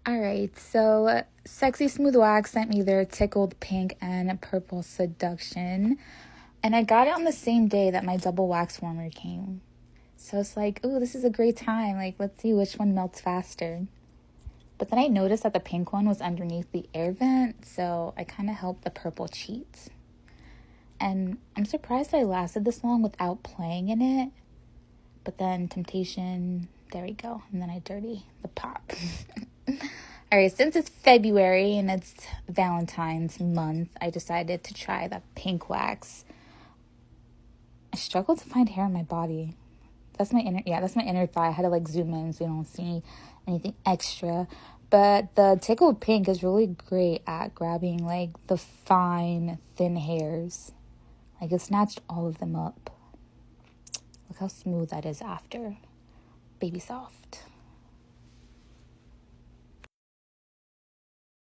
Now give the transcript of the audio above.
Alright, so Sexy Smooth Wax sent me their Tickled Pink and Purple Seduction. And I got it on the same day that my double wax warmer came. So it's like, ooh, this is a great time. Like, let's see which one melts faster. But then I noticed that the pink one was underneath the air vent, so I kind of helped the purple cheat. And I'm surprised I lasted this long without playing in it. But then temptation, there we go. And then I dirty the pop. Alright, since it's February and it's Valentine's month, I decided to try the pink wax. I struggled to find hair on my body. That's my inner thigh. I had to like zoom in so you don't see anything extra. But the Tickled Pink is really great at grabbing like the fine, thin hairs. Like it snatched all of them up. Look how smooth that is after. Baby soft.